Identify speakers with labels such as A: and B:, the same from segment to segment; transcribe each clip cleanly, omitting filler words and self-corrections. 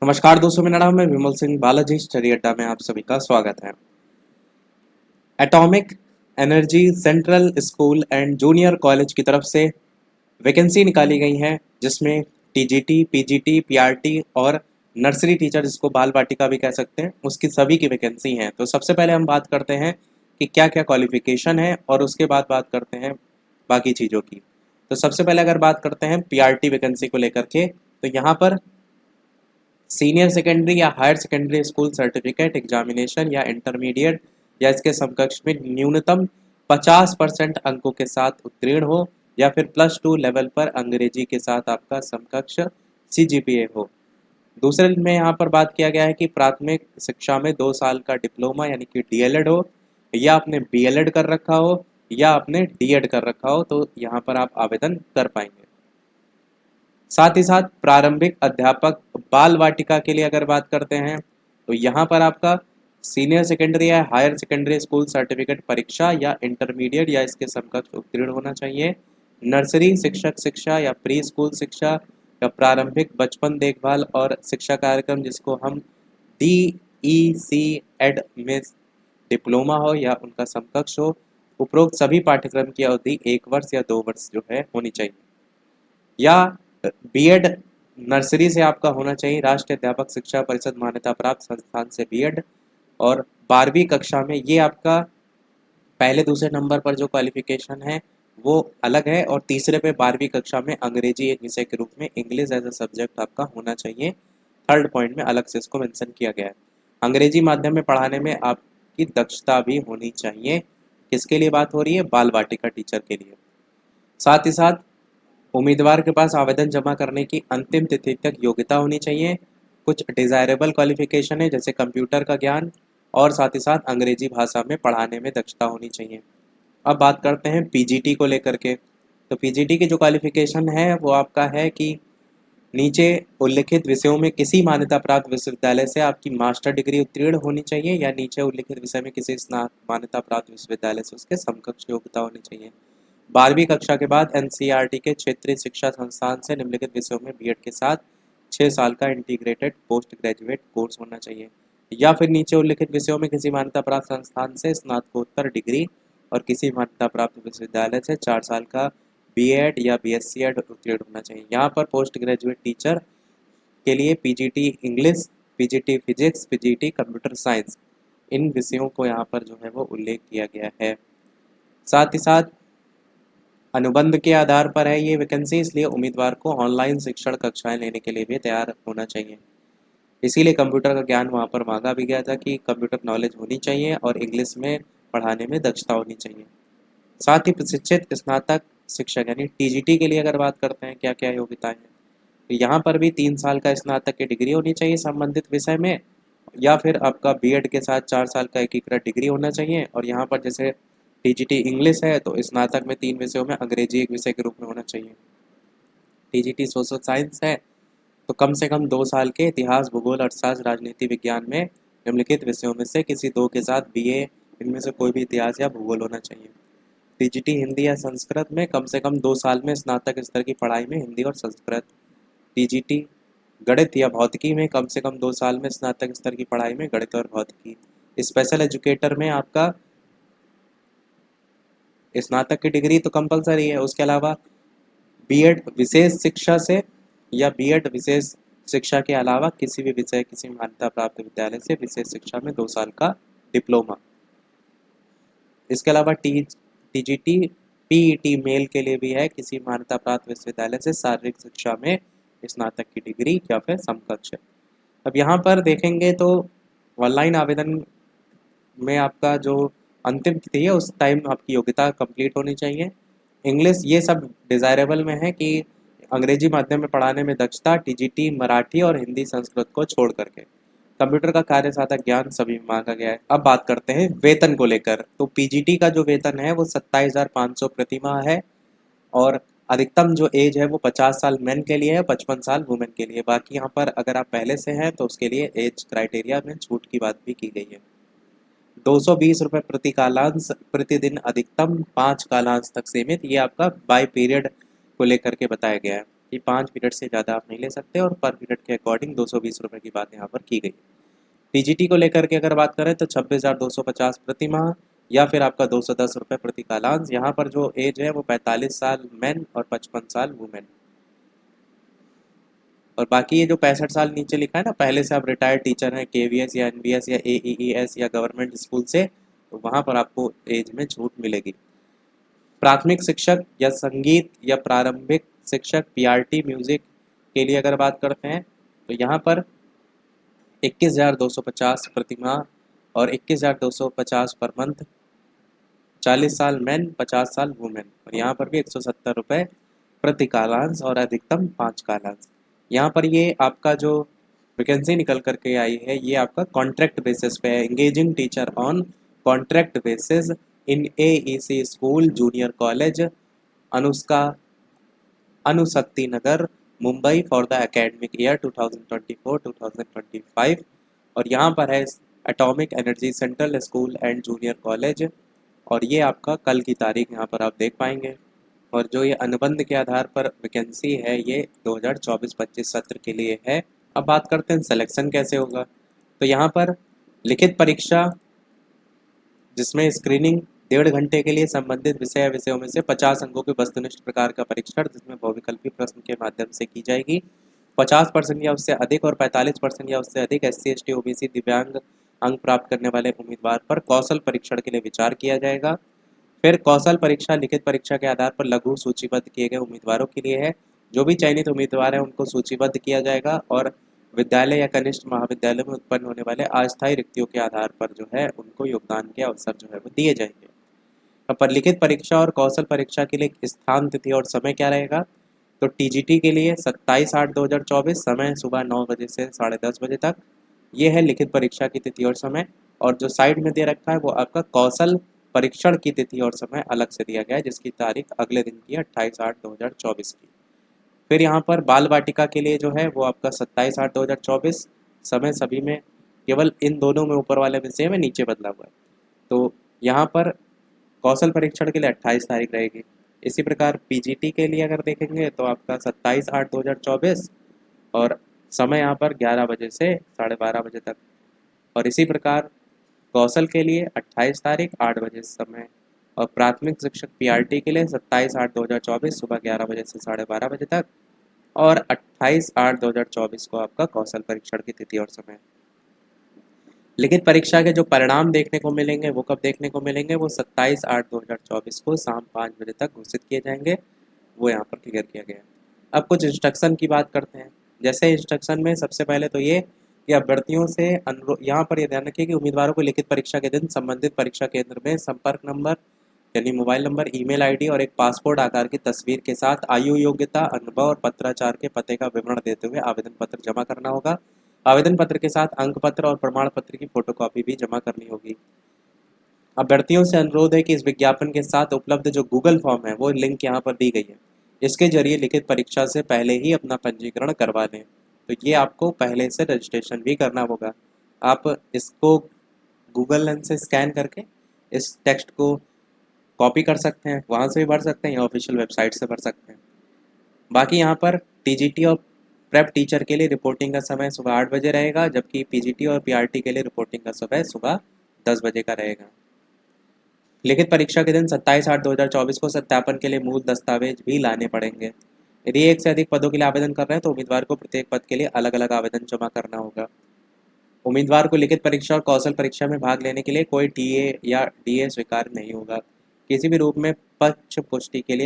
A: नमस्कार दोस्तों, मेरा नाम है विमल सिंह बालाजी। स्टडी अड्डा में आप सभी का स्वागत है। Atomic energy central school and junior college की तरफ से वैकेंसी निकाली गई है, जिसमें टीजीटी, पीजीटी, पीआरटी और नर्सरी टीचर, जिसको बाल बाटिका भी कह सकते हैं, उसकी सभी की वैकेंसी हैं। तो सबसे पहले हम बात करते हैं कि क्या क्या क्वालिफिकेशन है और उसके बाद बात करते हैं बाकी चीज़ों की। तो सबसे पहले अगर बात करते हैं पीआरटी वैकेंसी को लेकर के, तो यहाँ पर सीनियर सेकेंडरी या higher secondary school certificate examination या इंटरमीडिएट या इसके समकक्ष में न्यूनतम 50% अंकों के साथ उत्तीर्ण हो, या फिर +2 लेवल पर अंग्रेजी के साथ आपका समकक्ष सीजीपीए हो। दूसरे में यहाँ पर बात किया गया है कि प्राथमिक शिक्षा में 2 साल का डिप्लोमा यानी कि डीएलएड हो, या आपने बीएलएड कर रखा हो, या आपने डीएड कर रखा हो, तो यहाँ पर आप आवेदन कर पाएंगे। साथ ही साथ प्रारंभिक अध्यापक बाल वाटिका के लिए अगर बात करते हैं, तो यहाँ पर आपका सीनियर सेकेंडरी या हायर सेकेंडरी स्कूल सर्टिफिकेट परीक्षा या इंटरमीडिएट या इसके समकक्ष उत्तीर्ण होना चाहिए। नर्सरी शिक्षक शिक्षा या प्री स्कूल शिक्षा या प्रारंभिक बचपन देखभाल और शिक्षा कार्यक्रम, जिसको हम डी ई सी एड में डिप्लोमा हो या उनका समकक्ष हो, उपरोक्त सभी पाठ्यक्रम की अवधि 1 वर्ष या 2 वर्ष जो है होनी चाहिए। या बीएड नर्सरी से आपका होना चाहिए, राष्ट्रीय अध्यापक शिक्षा परिषद मान्यता प्राप्त संस्थान से बीएड। और 12वीं कक्षा में ये आपका पहले दूसरे नंबर पर जो क्वालिफिकेशन है वो अलग है, और तीसरे पे 12वीं कक्षा में अंग्रेजी एक विषय के रूप में इंग्लिश एज अ सब्जेक्ट आपका होना चाहिए। थर्ड पॉइंट में अलग से इसको मेंशन किया गया है। अंग्रेजी माध्यम में पढ़ाने में आपकी दक्षता भी होनी चाहिए। किसके लिए बात हो रही है? बाल वाटिका टीचर के लिए। साथ ही साथ उम्मीदवार के पास आवेदन जमा करने की अंतिम तिथि तक योग्यता होनी चाहिए। कुछ डिज़ायरेबल क्वालिफिकेशन है, जैसे कंप्यूटर का ज्ञान और साथ ही साथ अंग्रेजी भाषा में पढ़ाने में दक्षता होनी चाहिए। अब बात करते हैं पीजीटी को लेकर के। तो पीजीटी की जो क्वालिफिकेशन है वो आपका है कि नीचे उल्लिखित विषयों में किसी मान्यता प्राप्त विश्वविद्यालय से आपकी मास्टर डिग्री उत्तीर्ण होनी चाहिए, या नीचे उल्लिखित विषय में किसी स्नातक मान्यता प्राप्त विश्वविद्यालय से उसके समकक्ष योग्यता होनी चाहिए। 12वीं कक्षा के बाद एनसीईआरटी के क्षेत्रीय शिक्षा संस्थान से निम्नलिखित विषयों में बीएड के साथ 6 साल का इंटीग्रेटेड पोस्ट ग्रेजुएट कोर्स होना चाहिए, या फिर नीचे उल्लिखित विषयों में किसी मान्यता प्राप्त संस्थान से स्नातकोत्तर डिग्री और किसी मान्यता प्राप्त विश्वविद्यालय से 4 साल का बीएड या बीएससी एड उत्तीर्ण होना चाहिए। यहाँ पर पोस्ट ग्रेजुएट टीचर के लिए PGT English, PGT physics, PGT computer science, इन विषयों को यहाँ पर जो है वो उल्लेख किया गया है। साथ ही साथ अनुबंध के आधार पर है ये वैकेंसी, इसलिए उम्मीदवार को ऑनलाइन शिक्षण कक्षाएं लेने के लिए भी तैयार होना चाहिए। इसीलिए कंप्यूटर का ज्ञान वहाँ पर मांगा भी गया था कि कंप्यूटर नॉलेज होनी चाहिए और इंग्लिश में पढ़ाने में दक्षता होनी चाहिए। साथ ही प्रशिक्षित स्नातक शिक्षक यानी टीजीटी के लिए अगर बात करते हैं क्या क्या योग्यताएं हैं, तो यहाँ पर भी 3 साल का स्नातक की डिग्री होनी चाहिए संबंधित विषय में, या फिर आपका बीएड के साथ 4 साल का एकीकृत डिग्री होना चाहिए। और यहाँ पर जैसे टीजीटी इंग्लिश है तो स्नातक में 3 विषयों में अंग्रेजी एक विषय के रूप में होना चाहिए। टीजीटी सोशल साइंस है तो कम से कम 2 साल के इतिहास, भूगोल, अर्थशास्त्र, राजनीति विज्ञान में निम्नलिखित विषयों में से किसी दो के साथ बीए, इनमें से कोई भी इतिहास या भूगोल होना चाहिए। टीजीटी हिंदी या संस्कृत में कम से कम 2 साल में स्नातक स्तर की पढ़ाई में हिंदी और संस्कृत। टीजीटी गणित या भौतिकी में कम से कम 2 साल में स्नातक स्तर की पढ़ाई में गणित और भौतिकी। स्पेशल एजुकेटर में आपका स्नातक की डिग्री तो कंपलसरी है, उसके अलावा बीएड विशेष शिक्षा से या बीएड विशेष शिक्षा के अलावा किसी भी विषय किसी मान्यता प्राप्त विद्यालय से विशेष शिक्षा में 2 साल का डिप्लोमा। इसके अलावा टीजीटी पीईटी मेल के लिए भी है, किसी मान्यता प्राप्त विश्वविद्यालय से शारीरिक शिक्षा में स्नातक की डिग्री या फिर समकक्ष। अब यहाँ पर देखेंगे तो ऑनलाइन आवेदन में आपका जो अंतिम तिथि है उस टाइम आपकी योग्यता कंप्लीट होनी चाहिए। इंग्लिश ये सब डिज़ायरेबल में है कि अंग्रेजी माध्यम में पढ़ाने में दक्षता, टीजीटी मराठी और हिंदी संस्कृत को छोड़ करके। कंप्यूटर का कार्य साधक ज्ञान सभी में मांगा गया है। अब बात करते हैं वेतन को लेकर। तो पीजीटी का जो वेतन है वो 27,500 प्रति माह है, और अधिकतम जो एज है वो 50 साल मेन के लिए है, 55 साल वुमेन के लिए। बाकी यहाँ पर अगर आप पहले से हैं तो उसके लिए एज क्राइटेरिया में छूट की बात भी की गई है। 220 रुपये प्रति कालांश प्रतिदिन, अधिकतम 5 कालांश तक सीमित, ये आपका बाय पीरियड को लेकर के बताया गया है। कि 5 पीरियड से ज़्यादा आप नहीं ले सकते और पर पीरियड के अकॉर्डिंग 220 रुपये की बात यहाँ पर की गई। टीजीटी को लेकर के अगर बात करें तो 26,250 प्रति माह या फिर आपका 210 रुपये प्रति कालांश। यहाँ पर जो एज है वो 45 साल मेन और 55 साल वुमेन। और बाकी ये जो 65 साल नीचे लिखा है ना, पहले से आप रिटायर्ड टीचर हैं केवीएस या एनवीएस या एईईएस या गवर्नमेंट स्कूल से, तो वहाँ पर आपको एज में छूट मिलेगी। प्राथमिक शिक्षक या संगीत या प्रारंभिक शिक्षक पीआरटी म्यूजिक के लिए अगर बात करते हैं तो यहाँ पर 21,250 प्रति माह और 21,250 पर मंथ, 40 साल मेन 50 साल वुमेन। और यहाँ पर भी 170 रुपये प्रति कालांश और अधिकतम 5 कालांश। यहाँ पर ये आपका जो वैकेंसी निकल करके आई है ये आपका कॉन्ट्रैक्ट बेसिस पे है। Engaging teacher on contract basis in AEC school junior college Anushka Anushakti Nagar Mumbai for the academic year 2024-2025। और यहाँ पर है atomic energy central school and junior college. और ये आपका कल की तारीख यहाँ पर आप देख पाएंगे। और जो ये अनुबंध के आधार पर वैकेंसी है ये 2024-25 सत्र के लिए है। अब बात करते हैं सिलेक्शन कैसे होगा। तो यहाँ पर लिखित परीक्षा जिसमें स्क्रीनिंग 1.5 घंटे के लिए संबंधित विषय या विषयों में से 50 अंकों के वस्तुनिष्ठ प्रकार का परीक्षण जिसमें बहुविकल्पी प्रश्न के माध्यम से की जाएगी। 50% या उससे अधिक और 45% या उससे अधिक SC ST OBC दिव्यांग अंक प्राप्त करने वाले उम्मीदवार पर कौशल परीक्षण के लिए विचार किया जाएगा। फिर कौशल परीक्षा लिखित परीक्षा के आधार पर लघु सूचीबद्ध किए गए उम्मीदवारों के लिए है। जो भी चयनित उम्मीदवार हैं उनको सूचीबद्ध किया जाएगा और विद्यालय या कनिष्ठ महाविद्यालय में उत्पन्न होने वाले अस्थायी रिक्तियों के आधार पर जो है उनको योगदान के अवसर जो है वो दिए जाएंगे। अब पर लिखित परीक्षा और कौशल परीक्षा के लिए स्थान, तिथि और समय क्या रहेगा। तो टीजीटी के लिए 27/8/2024 समय सुबह 9 बजे से 10:30 बजे तक, ये है लिखित परीक्षा की तिथि और समय। और जो साइड में दे रखा है वो आपका कौशल परीक्षण की तिथि और समय अलग से दिया गया है जिसकी तारीख अगले दिन की 28/8/2024 की। फिर यहाँ पर बाल वाटिका के लिए जो है वो आपका 27/8/2024 समय सभी में, केवल इन दोनों में ऊपर वाले विषय में नीचे बदला हुआ है। तो यहाँ पर कौशल परीक्षण के लिए 28 तारीख रहेगी। इसी प्रकार पीजीटी के लिए अगर देखेंगे तो आपका 27/8/2024 और समय यहाँ पर 11 बजे से 12:30 बजे तक। और इसी प्रकार कौशल के लिए 28 तारीख 8 बजे समय। और प्राथमिक शिक्षक पीआरटी के लिए 27/8/2024 सुबह 11 बजे से 12:30 बजे तक। और 28/8/2024 को आपका कौशल परीक्षण की तिथि और समय। लिखित परीक्षा के जो परिणाम देखने को मिलेंगे वो कब देखने को मिलेंगे, वो 27/8/2024 को शाम 5 बजे तक घोषित किए जाएंगे। वो यहाँ पर क्लियर किया गया है। अब कुछ इंस्ट्रक्शन की बात करते हैं। जैसे इंस्ट्रक्शन में सबसे पहले तो ये कि अभ्यर्थियों से अनुरोध, यहाँ पर ये ध्यान रखिए कि उम्मीदवारों को लिखित परीक्षा के दिन संबंधित परीक्षा केंद्र में संपर्क नंबर यानी मोबाइल नंबर, ईमेल आईडी और एक पासपोर्ट आकार की तस्वीर के साथ आयु, योग्यता, अनुभव और पत्राचार के पते का विवरण देते हुए आवेदन पत्र जमा करना होगा। आवेदन पत्र के साथ अंक पत्र और प्रमाण पत्र की फोटोकॉपी भी जमा करनी होगी। अभ्यर्थियों से अनुरोध है कि इस विज्ञापन के साथ उपलब्ध जो गूगल फॉर्म है वो लिंक यहाँ पर दी गई है, इसके जरिए लिखित परीक्षा से पहले ही अपना पंजीकरण करवा लें। तो ये आपको पहले से रजिस्ट्रेशन भी करना होगा। आप इसको गूगल लेंस से स्कैन करके इस टेक्स्ट को कॉपी कर सकते हैं, वहाँ से भी भर सकते हैं या ऑफिशियल वेबसाइट से भर सकते हैं। बाकी यहाँ पर टीजीटी और प्रेप टीचर के लिए रिपोर्टिंग का समय सुबह 8 बजे रहेगा, जबकि पीजीटी और पीआरटी के लिए रिपोर्टिंग का समय सुबह 10 बजे का रहेगा। लिखित परीक्षा के दिन 27/8/2024 को सत्यापन के लिए मूल दस्तावेज भी लाने पड़ेंगे। यदि एक से अधिक पदों के लिए आवेदन कर रहे हैं तो उम्मीदवार को प्रत्येक पद के लिए अलग अलग आवेदन जमा करना होगा। उम्मीदवार को लिखित परीक्षा और कौशल परीक्षा में भाग लेने के लिए कोई टीए या डीए स्वीकार नहीं होगा। किसी भी रूप में पक्ष पुष्टि के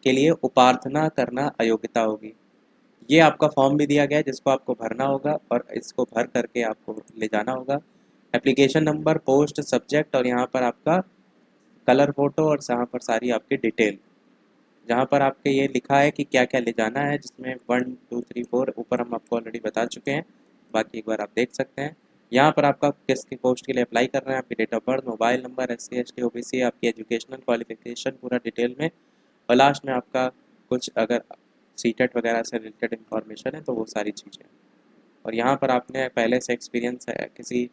A: लिए उपार्थना करना अयोग्यता होगी। ये आपका फॉर्म भी दिया गया है जिसको आपको भरना होगा और इसको भर करके आपको ले जाना होगा। एप्लीकेशन नंबर, पोस्ट, सब्जेक्ट और यहाँ पर आपका कलर फोटो और यहाँ पर सारी आपकी डिटेल, जहाँ पर आपके ये लिखा है कि क्या क्या ले जाना है, जिसमें 1 2 3 4 ऊपर हम आपको ऑलरेडी बता चुके हैं, बाकी एक बार आप देख सकते हैं। यहाँ पर आपका किसकी पोस्ट के लिए अप्लाई कर रहे हैं, आपकी date of birth, mobile number, SC ST OBC, आपकी एजुकेशनल क्वालिफिकेशन पूरा डिटेल में, और लास्ट में आपका कुछ अगर सीटेट वगैरह से रिलेटेड इन्फॉर्मेशन है तो वो सारी चीज़ें। और यहाँ पर आपने पहले से एक्सपीरियंस है किसी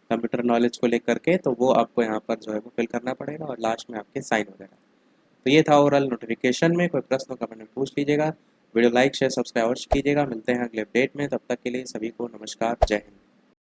A: कंप्यूटर नॉलेज को लेकर के तो वो आपको यहाँ पर जो है वो फिल करना पड़ेगा और लास्ट में आपके साइन वगैरह। तो ये था ओवरऑल नोटिफिकेशन में। कोई प्रश्न कमेंट में पूछ लीजिएगा। वीडियो लाइक शेयर सब्सक्राइब अवश्य कीजिएगा। मिलते हैं अगले अपडेट में, तब तक के लिए सभी को नमस्कार, जय हिंद।